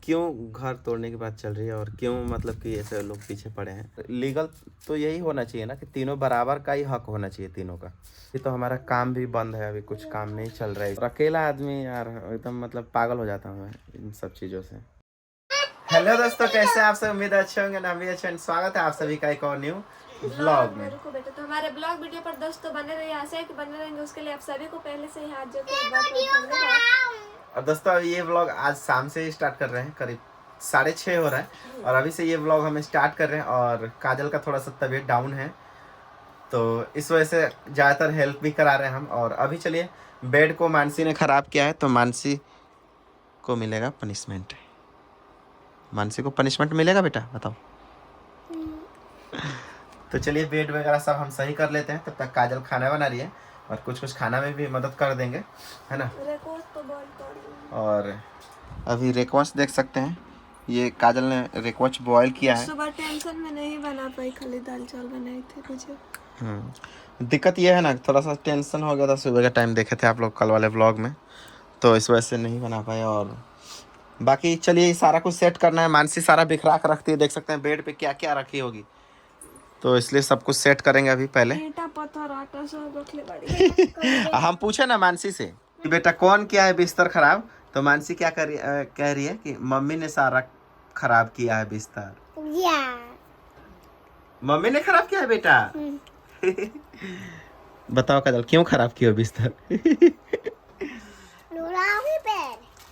क्यों घर तोड़ने की बात चल रही है और क्यों मतलब कि ऐसे लोग पीछे पड़े हैं। लीगल तो यही होना चाहिए ना कि तीनों बराबर का ही हक होना चाहिए तीनों का। ये तो हमारा काम भी बंद है, अभी कुछ काम नहीं चल रहा है और अकेला आदमी यार एकदम मतलब पागल हो जाता हूँ मैं इन सब चीज़ों से। हेलो दोस्तों, कैसे हैं आप सब? उम्मीद अच्छे होंगे ना भी अच्छे। स्वागत है आप सभी का एक और न्यू ब्लॉग में। को बेटा तो हमारे ब्लॉग वीडियो पर दोस्तों बने रहिए, आशा है कि बने रहेंगे। उसके लिए आप सभी को पहले से ही हाथ जोड़ के धन्यवाद। और दोस्तों ये व्लॉग आज शाम से ही स्टार्ट कर रहे हैं, करीब 6:30 हो रहा है और अभी से ये व्लॉग हम स्टार्ट कर रहे हैं। और काजल का थोड़ा सा तबीयत डाउन है तो इस वजह से ज़्यादातर हेल्प भी करा रहे हैं हम। और अभी चलिए, बेड को मानसी ने ख़राब किया है तो मानसी को मिलेगा पनिशमेंट। मानसी को पनिशमेंट मिलेगा बेटा, बताओ। तो चलिए बेड वगैरह सब हम सही कर लेते हैं, तब तक काजल खाना बना रही है और कुछ खाना में भी मदद कर देंगे, है ना। और अभी रेकवच देख सकते हैं, ये काजल ने रेकवच बॉयल किया है। सुबह टेंशन में नहीं बना पाई, खाली दाल चावल बनाए थे मुझे। दिक्कत ये है ना, थोड़ा सा टेंशन हो गया था। सुबह का टाइम देखे थे आप लोग कल वाले व्लॉग में, तो इस वजह से नहीं बना पाए। और बाकी चलिए सारा कुछ सेट करना है। मानसी सारा बिखरा कर रखती है, देख सकते हैं बेड पे क्या क्या रखी होगी, तो इसलिए सब कुछ सेट करेंगे अभी पहले। ईंटा पत्थर आटा सब रख ले बड़ी। हम पूछे ना मानसी से कि बेटा कौन किया है बिस्तर खराब, तो मानसी क्या कह रही है कि मम्मी ने सारा खराब किया है बिस्तर। मम्मी ने खराब किया है बेटा। बताओ काजल, क्यों खराब किया बिस्तर?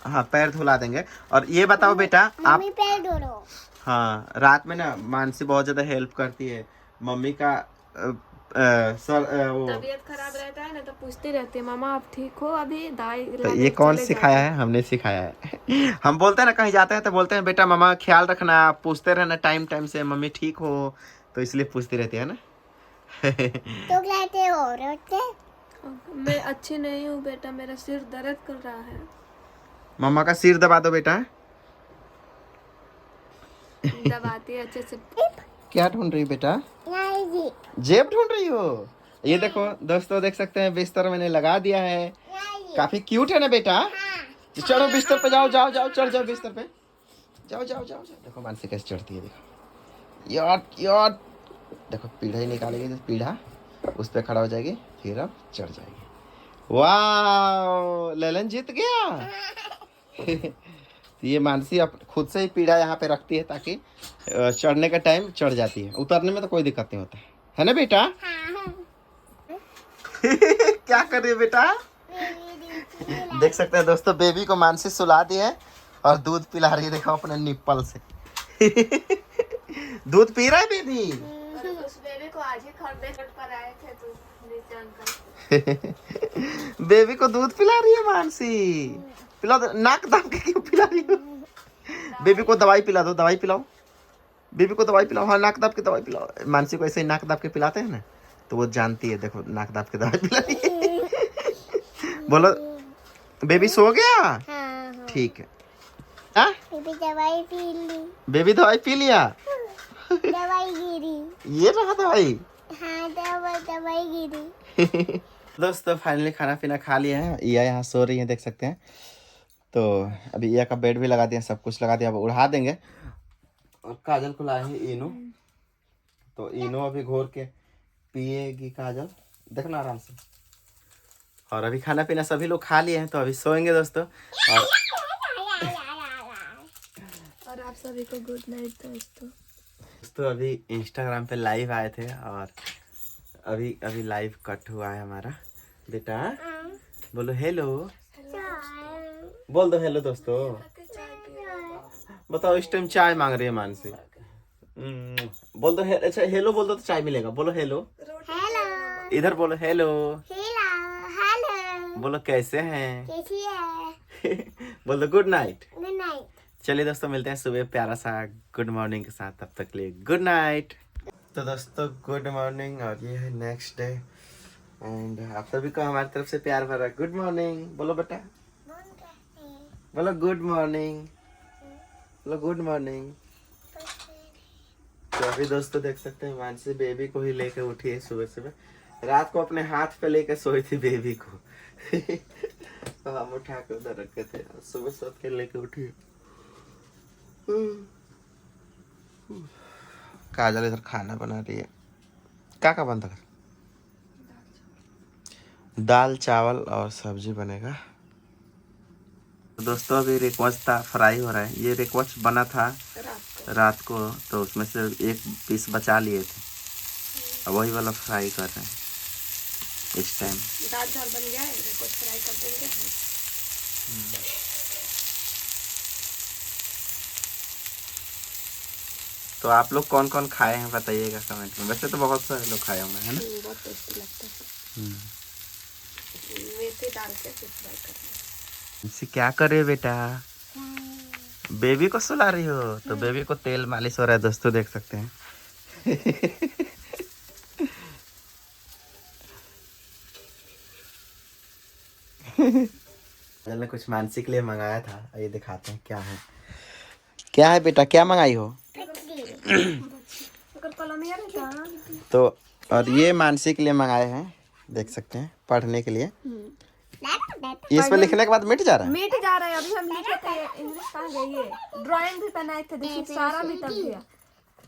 हाँ, पैर धुला देंगे। और ये बताओ बेटा, आप पैर धो। हाँ, रात में ना मानसी बहुत ज्यादा हेल्प करती है मम्मी का। वो तबीयत खराब रहता है ना तो पूछती रहती है, मामा आप ठीक हो? अभी दाई तो ये कौन सिखाया है? हमने सिखाया है। हम बोलते हैं ना कहीं जाते हैं तो बोलते हैं बेटा मामा ख्याल रखना, आप पूछते रहना टाइम टाइम से मम्मी ठीक हो, तो इसलिए पूछती रहती है ना। तो कहते हो मैं अच्छी नहीं हूँ बेटा, मेरा सिर दर्द कर रहा है। मम्मा का सिर दबा दो बेटा। दबाती है अच्छे से। क्या ढूंढ रही बेटा? जेब ढूंढ रही हो? ये देखो दोस्तों, देख सकते हैं बिस्तर मैंने लगा दिया है। काफी क्यूट है ना बेटा। चलो बिस्तर पे जाओ, जाओ जाओ, चढ़ जाओ बिस्तर पे, जाओ जाओ जाओ जाओ। देखो मानसी कैसे चढ़ती है, देखो यार यार। देखो पीढ़ा ही निकालेगी तो पीढ़ा उस पे खड़ा हो जाएगी, फिर अब चढ़ जाएगी। वाह, ललन जीत गया। तो ये मानसी अब खुद से ही पीढ़ा यहाँ पे रखती है ताकि चढ़ने का टाइम चढ़ जाती है, उतरने में तो कोई दिक्कत नहीं होता है ना बेटा। क्या कर रही है बेटा? देख सकते हैं दोस्तों, बेबी को मानसी सुला दी है और दूध पिला रही है, देखो अपने निप्पल से। दूध पी रहा है बेबी। उस बेबी को आज ही खरीदने पर आए थे तो नीचे अंकल। बेबी को दूध पिला रही है मानसी। पिला दो, नाक दाब के क्यों पिला रही हो? बेबी को दवाई पिला दो, दवाई पिलाओ बेबी को, दवाई पिलाओ। हाँ, नाक दाब के दवाई पिलाओ। मानसी को ऐसे ही नाक दाब के पिलाते हैं ना, तो वो जानती है। देखो नाक दाब के दवाई पिला रही है। बोलो बेबी सो गया? ठीक है। बेबी दवाई पी ली। बेबी दवाई पी लिया। दवाई गिरी। ये रहा दवाई। हाँ, दवाई गिरी। दोस्तों फाइनली खाना पीना खा लिया है, या यहाँ सो रही है देख सकते हैं। तो अभी या का बेड भी लगा दिया, सब कुछ लगा दिया, अब उड़ा देंगे। और काजल को लाए हैं इनो, तो इनो अभी घोर के पिएगी काजल, देखना आराम से। और अभी खाना पीना सभी लोग खा लिए हैं तो अभी सोएंगे दोस्तों। और आप सभी को गुड नाइट दोस्तों। दोस्तों अभी इंस्टाग्राम पे लाइव आए थे और अभी अभी लाइव कट हुआ है हमारा। बेटा बोलो हेलो, बोल दो हेलो दोस्तों। बताओ इस टाइम चाय मांग रही है मानसी। बोल दो अच्छा हेलो बोल दो तो चाय मिलेगा। बोलो हेलो, हेलो इधर बोलो हेलो। हेलो हेलो बोलो कैसे हैं? कैसी है? बोल दो गुड नाइट। Good night. चलिए दोस्तों मिलते हैं सुबह प्यारा सा गुड मॉर्निंग के साथ, तब तक के लिए गुड नाइट। तो दोस्तों गुड मॉर्निंग, और ये है नेक्स्ट डे एंड आप सभी को हमारी तरफ से प्यार भरा गुड मॉर्निंग। बोलो बेटा, बोलो गुड मॉर्निंग, बोलो गुड मॉर्निंग। तो अभी दोस्तों देख सकते हैं मानसी बेबी को ही लेके उठी है सुबह सुबह। रात को अपने हाथ पे लेके सोई थी बेबी को। तो हम उठा के उधर रखे थे, सुबह सोच के लेके उठी। काजल इधर खाना बना रही है। क्या क्या बनता है? दाल चावल और सब्जी बनेगा। दोस्तों अभी रिकवच था, फ्राई हो रहा है। ये रिकवच बना था रात को, तो उसमें से एक पीस बचा लिए थे, अब वही वाला फ्राई कर रहे हैं इस टाइम। दाल चावल बन गया है, रिकवच फ्राई कर देंगे। तो आप लोग कौन कौन खाए हैं बताइएगा कमेंट में। वैसे तो बहुत सारे लोग खाए होंगे, है ना? बहुत टेस्टी लगता है। मेथी डाल के फिर फ्राई करना। इसे क्या कर रहे हो बेटा? बेबी को सुला रही हो? तो बेबी को तेल मालिश हो रहा है दोस्तों, देख सकते हैं। ने कुछ मानसी के लिए मंगाया था, ये दिखाते हैं क्या है। क्या है बेटा, क्या मंगाई हो? तो और ये मानसी के लिए मंगाए हैं, देख सकते हैं, पढ़ने के लिए। ये इस पर लिखने के बाद मिट जा रहा है। मिट जा रहा है। अभी हम लिखे थे इंग्लिश कहाँ गई है, ड्राइंग भी बनाए थे, देखिए सारा मिटक गया।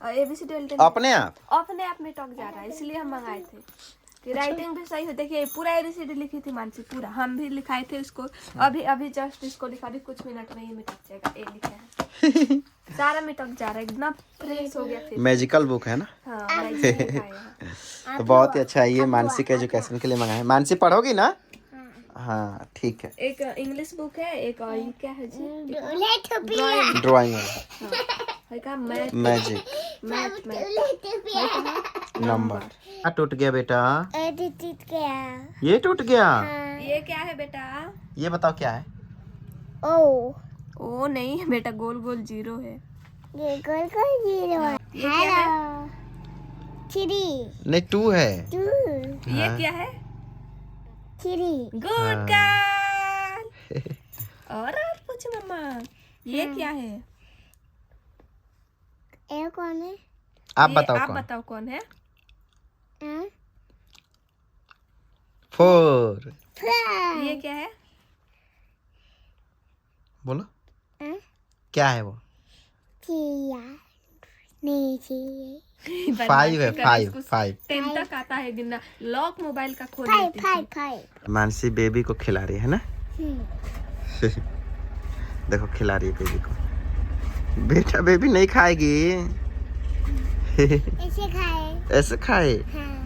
ABCD अपने आप मिटक जा रहा है, इसलिए हम मंगाए थे कि राइटिंग भी सही हो। देखिए पूरा ABCD लिखी थी मानसी, पूरा हम भी लिखाए थे इसको। अभी जस्ट इसको लिखा, अभी कुछ मिनट में ये मिटक जाएगा। ए लिखा है सारा मिटक जा रहा है, एकदम फ्रेश हो गया फिर। मैजिकल बुक है ना? हाँ, मैजिक लिखा है। तो बहुत ही अच्छा है, ये मानसी के एजुकेशन के लिए मंगाए हैं। मानसी पढ़ोगी ना? हाँ ठीक है। एक इंग्लिश बुक है, एक और ये क्या है जी, ड्राइंग मैजिक मैजिक नंबर। क्या टूट गया बेटा? ये टूट गया। ये क्या है बेटा? ये बताओ क्या है? ओ नहीं है बेटा, गोल गोल जीरो है। ये गोल गोल जीरो है। ये क्या है? नहीं 2 है। ये क्या है? Good girl. और पूछो मम्मा, ये क्या है? ये कौन है? आप ये बताओ आप कौन? बताओ कौन है? 4। ये क्या है? बोलो क्या है वो? 5 है। 5 10 तक आता है गिनना। लॉक मोबाइल का खोल लेती थी। मानसी बेबी को खिला रही है ना? देखो खिला रही है बेबी को। बेटा बेबी नहीं खाएगी। ऐसे खाए?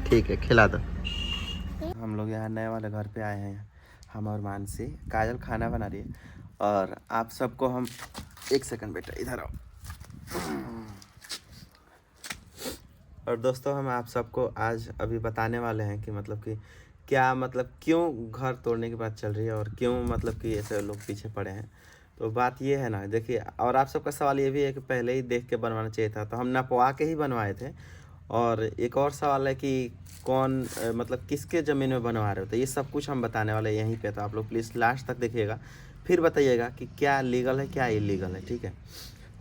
ठीक है, खिला दो। हम लोग यहाँ नए वाले घर पे आए हैं, हम और मानसी। काजल खाना बना रही है और आप सबको हम, एक सेकंड बेटा इधर आओ। और दोस्तों हम आप सबको आज अभी बताने वाले हैं कि मतलब कि क्या, मतलब क्यों घर तोड़ने की बात चल रही है और क्यों मतलब कि ऐसे लोग पीछे पड़े हैं। तो बात ये है ना, देखिए, और आप सबका सवाल ये भी है कि पहले ही देख के बनवाना चाहिए था, तो हम नपवा के ही बनवाए थे। और एक और सवाल है कि कौन मतलब किसके ज़मीन में बनवा रहे हो, तो ये सब कुछ हम बताने वाले यहीं पे। तो आप लोग प्लीज़ लास्ट तक देखिएगा, फिर बताइएगा कि क्या लीगल है क्या इलीगल है, ठीक है?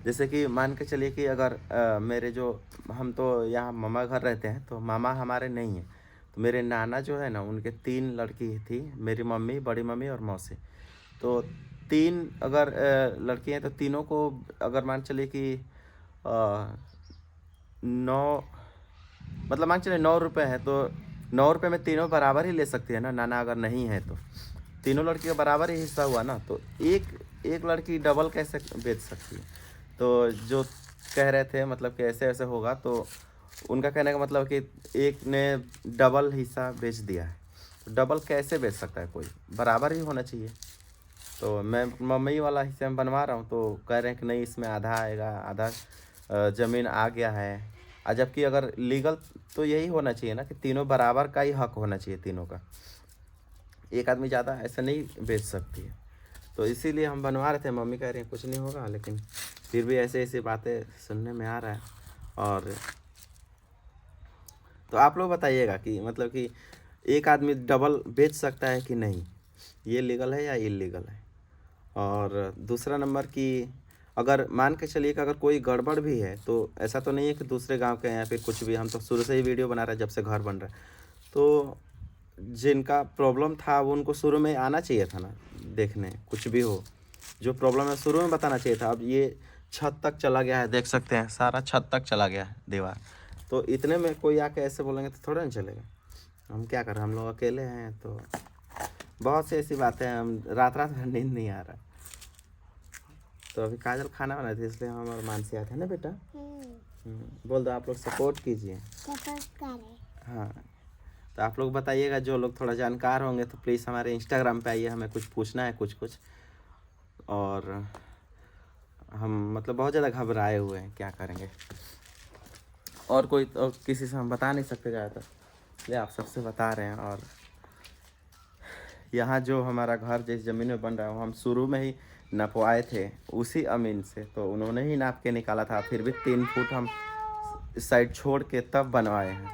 जैसे कि मान के चलिए कि अगर मेरे जो, हम तो यहाँ मामा घर रहते हैं, तो मामा हमारे नहीं हैं, तो मेरे नाना जो है ना, उनके 3 लड़की थी, मेरी मम्मी, बड़ी मम्मी और मौसी। तो 3 अगर लड़की हैं, तो तीनों को अगर मान चलिए कि 9, मतलब मान चलिए 9 रुपये है, तो 9 रुपये में तीनों बराबर ही ले सकती है ना, नाना अगर नहीं है तो तीनों लड़की का बराबर ही हिस्सा हुआ ना। तो एक लड़की डबल कैसे बेच सकती है? तो जो कह रहे थे मतलब कि ऐसे ऐसे होगा, तो उनका कहने का मतलब कि एक ने डबल हिस्सा बेच दिया है, तो डबल कैसे बेच सकता है कोई? बराबर ही होना चाहिए। तो मैं मम्मी वाला हिस्सा में बनवा रहा हूँ, तो कह रहे हैं कि नहीं, इसमें आधा आएगा, आधा ज़मीन आ गया है। जबकि अगर लीगल तो यही होना चाहिए ना कि तीनों बराबर का ही हक होना चाहिए, तीनों का। एक आदमी ज़्यादा ऐसे नहीं बेच सकती है। तो इसीलिए हम बनवा रहे थे। मम्मी कह रही हैं कुछ नहीं होगा, लेकिन फिर भी ऐसे ऐसी बातें सुनने में आ रहा है। और तो आप लोग बताइएगा कि मतलब कि एक आदमी डबल बेच सकता है कि नहीं, ये लीगल है या इलीगल है? और दूसरा नंबर कि अगर मान के चलिए कि अगर कोई गड़बड़ भी है, तो ऐसा तो नहीं है कि दूसरे गांव के हैं या फिर कुछ भी, हम तो शुरू से ही वीडियो बना रहे हैं जब से घर बन रहा है। तो जिनका प्रॉब्लम था वो उनको शुरू में आना चाहिए था ना देखने, कुछ भी हो जो प्रॉब्लम है शुरू में बताना चाहिए था। अब ये छत तक चला गया है, देख सकते हैं सारा छत तक चला गया है दीवार। तो इतने में कोई आके ऐसे बोलेंगे तो थोड़ा नहीं चलेगा। हम क्या करें, हम लोग अकेले हैं तो बहुत सी ऐसी बातें हैं, हम रात रात भर नींद नहीं आ रहा। तो अभी काजल खाना बनाई थी इसलिए हम और मानसी आए थे ना बेटा। बोल दो आप लोग सपोर्ट कीजिए। हाँ, तो आप लोग बताइएगा, जो लोग थोड़ा जानकार होंगे तो प्लीज़ हमारे इंस्टाग्राम पे आइए, हमें कुछ पूछना है कुछ। और हम मतलब बहुत ज़्यादा घबराए हुए हैं, क्या करेंगे। और कोई तो किसी से हम बता नहीं सकते ज़्यादातर, इसलिए आप सबसे बता रहे हैं। और यहाँ जो हमारा घर जिस ज़मीन में बन रहा है वो हम शुरू में ही नपवाए थे उसी अमीन से, तो उन्होंने ही नाप के निकाला था। फिर भी 3 फुट हम इस साइड छोड़ के तब बनवाए हैं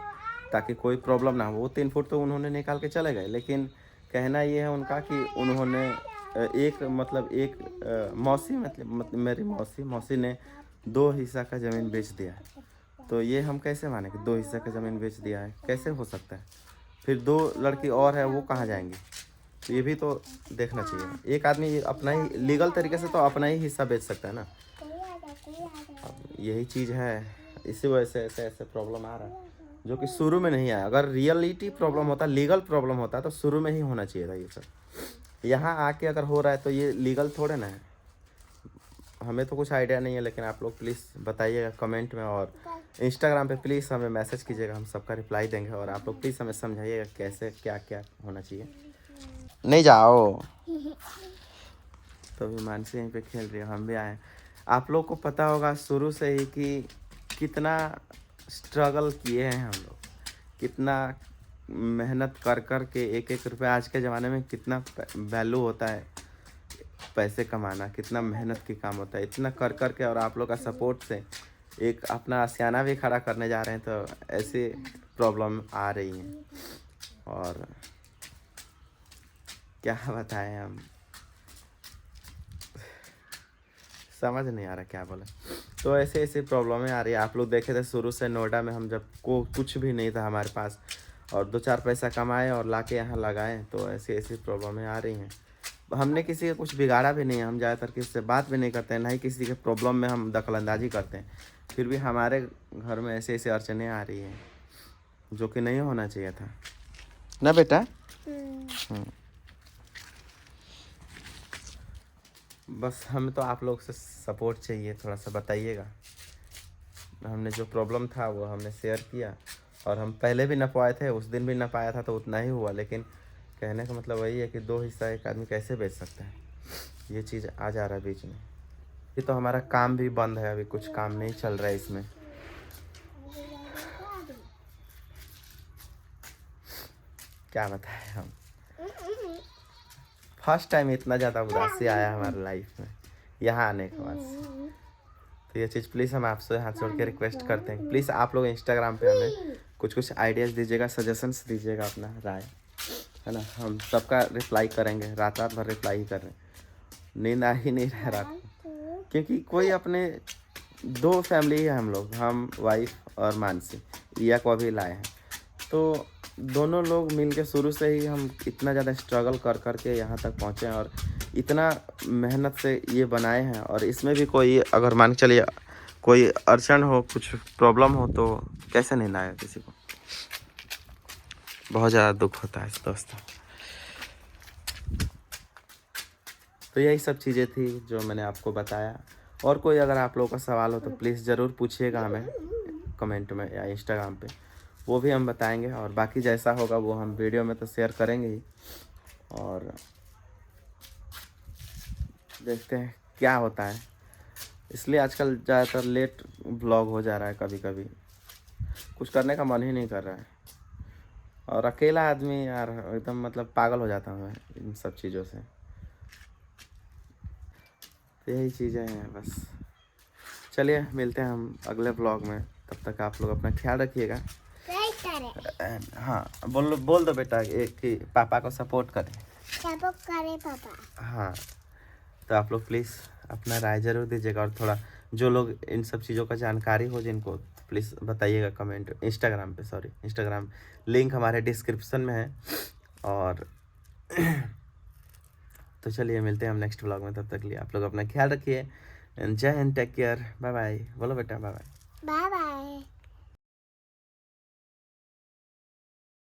ताकि कोई प्रॉब्लम ना हो। वो 3 फुट तो उन्होंने निकाल के चले गए, लेकिन कहना ये है उनका कि उन्होंने एक मौसी मतलब मेरी मौसी ने 2 हिस्सा का ज़मीन बेच दिया है। तो ये हम कैसे माने कि 2 हिस्सा का ज़मीन बेच दिया है, कैसे हो सकता है। फिर 2 लड़की और है, वो कहाँ जाएंगी, तो ये भी तो देखना चाहिए। एक आदमी अपना ही लीगल तरीके से तो अपना ही हिस्सा बेच सकता है ना। अब यही चीज़ है, इसी वजह से ऐसे प्रॉब्लम आ रहा है, जो कि शुरू में नहीं आया। अगर रियलिटी प्रॉब्लम होता, लीगल प्रॉब्लम होता तो शुरू में ही होना चाहिए था ये सब। यहाँ आके अगर हो रहा है तो ये लीगल थोड़े ना है। हमें तो कुछ आइडिया नहीं है, लेकिन आप लोग प्लीज़ बताइएगा कमेंट में, और इंस्टाग्राम पे प्लीज़ हमें मैसेज कीजिएगा, हम सबका रिप्लाई देंगे। और आप लोग प्लीज़ हमें समझाइएगा कैसे क्या क्या होना चाहिए। नहीं जाओ तो अभी मानसी यहीं पे खेल रही है, हम भी आए। आप लोग को पता होगा शुरू से ही कि कितना स्ट्रगल किए हैं हम लोग, कितना मेहनत कर के एक रुपया। आज के ज़माने में कितना वैल्यू होता है पैसे कमाना, कितना मेहनत की काम होता है, इतना कर के। और आप लोग का सपोर्ट से एक अपना आशियाना भी खड़ा करने जा रहे हैं, तो ऐसे प्रॉब्लम आ रही हैं। और क्या बताएं, हम समझ नहीं आ रहा क्या बोले। तो ऐसे प्रॉब्लमें आ रही है। आप लोग देखे थे शुरू से नोएडा में हम जब कुछ भी नहीं था हमारे पास, और 2-4 पैसा कमाए और लाके यहाँ लगाए, तो ऐसी प्रॉब्लमें आ रही हैं। हमने किसी का कुछ बिगाड़ा भी नहीं है, हम ज़्यादातर किसी से बात भी नहीं करते हैं, ना ही किसी के प्रॉब्लम में हम दखलंदाजी करते हैं। फिर भी हमारे घर में ऐसे अड़चने आ रही हैं, जो कि नहीं होना चाहिए था ना बेटा। बस हमें तो आप लोग से सपोर्ट चाहिए, थोड़ा सा बताइएगा। हमने जो प्रॉब्लम था वो हमने शेयर किया, और हम पहले भी नपवाए थे, उस दिन भी नपाया था तो उतना ही हुआ। लेकिन कहने का मतलब वही है कि 2 हिस्सा एक आदमी कैसे बेच सकता है, ये चीज़ आ जा रहा है बीच में। ये तो हमारा काम भी बंद है, अभी कुछ काम नहीं चल रहा है इसमें। क्या बताएं हम, फर्स्ट टाइम इतना ज़्यादा उदासी आया हमारे लाइफ में यहाँ आने के बाद। तो ये चीज़ प्लीज़ हम आपसे हाथ जोड़ के रिक्वेस्ट करते हैं, प्लीज़ आप लोग इंस्टाग्राम पे हमें कुछ आइडियाज़ दीजिएगा, सजेशंस दीजिएगा, अपना राय है ना। हम सबका रिप्लाई करेंगे, रात भर रिप्लाई ही कर रहे हैं। नींद आ ही नहीं रहा रात को, क्योंकि कोई अपने 2 फैमिली है हम लोग, हम वाइफ और मानसी। रिया को अभी लाए हैं, तो दोनों लोग मिलके शुरू से ही हम इतना ज़्यादा स्ट्रगल कर के यहाँ तक पहुँचे हैं, और इतना मेहनत से ये बनाए हैं। और इसमें भी कोई अगर मान के चलिए कोई अड़चन हो, कुछ प्रॉब्लम हो, तो कैसे नहीं लाएगा किसी को। बहुत ज़्यादा दुख होता है दोस्तों। तो यही सब चीज़ें थी जो मैंने आपको बताया। और कोई अगर आप लोगों का सवाल हो तो प्लीज़ ज़रूर पूछिएगा हमें कमेंट में या इंस्टाग्राम पे, वो भी हम बताएंगे। और बाकी जैसा होगा वो हम वीडियो में तो शेयर करेंगे ही। और देखते हैं क्या होता है, इसलिए आजकल ज़्यादातर लेट व्लॉग हो जा रहा है। कभी कभी कुछ करने का मन ही नहीं कर रहा है, और अकेला आदमी यार एकदम मतलब पागल हो जाता हूँ मैं इन सब चीज़ों से। तो यही चीज़ें हैं बस। चलिए मिलते हैं हम अगले व्लॉग में, तब तक आप लोग अपना ख्याल रखिएगा। हाँ बोल दो बेटा एक कि पापा को सपोर्ट करें। पापा। हाँ, तो आप लोग प्लीज़ अपना राय ज़रूर दीजिएगा, और थोड़ा जो लोग इन सब चीज़ों का जानकारी हो जिनको, तो प्लीज़ बताइएगा कमेंट इंस्टाग्राम लिंक हमारे डिस्क्रिप्शन में है। और तो चलिए मिलते हैं हम नेक्स्ट व्लॉग में, तब तक लिए आप लोग अपना ख्याल रखिए, एंड जय हिंद, टेक केयर, बाय बाय। बोलो बेटा बाय बाय। Bye bye.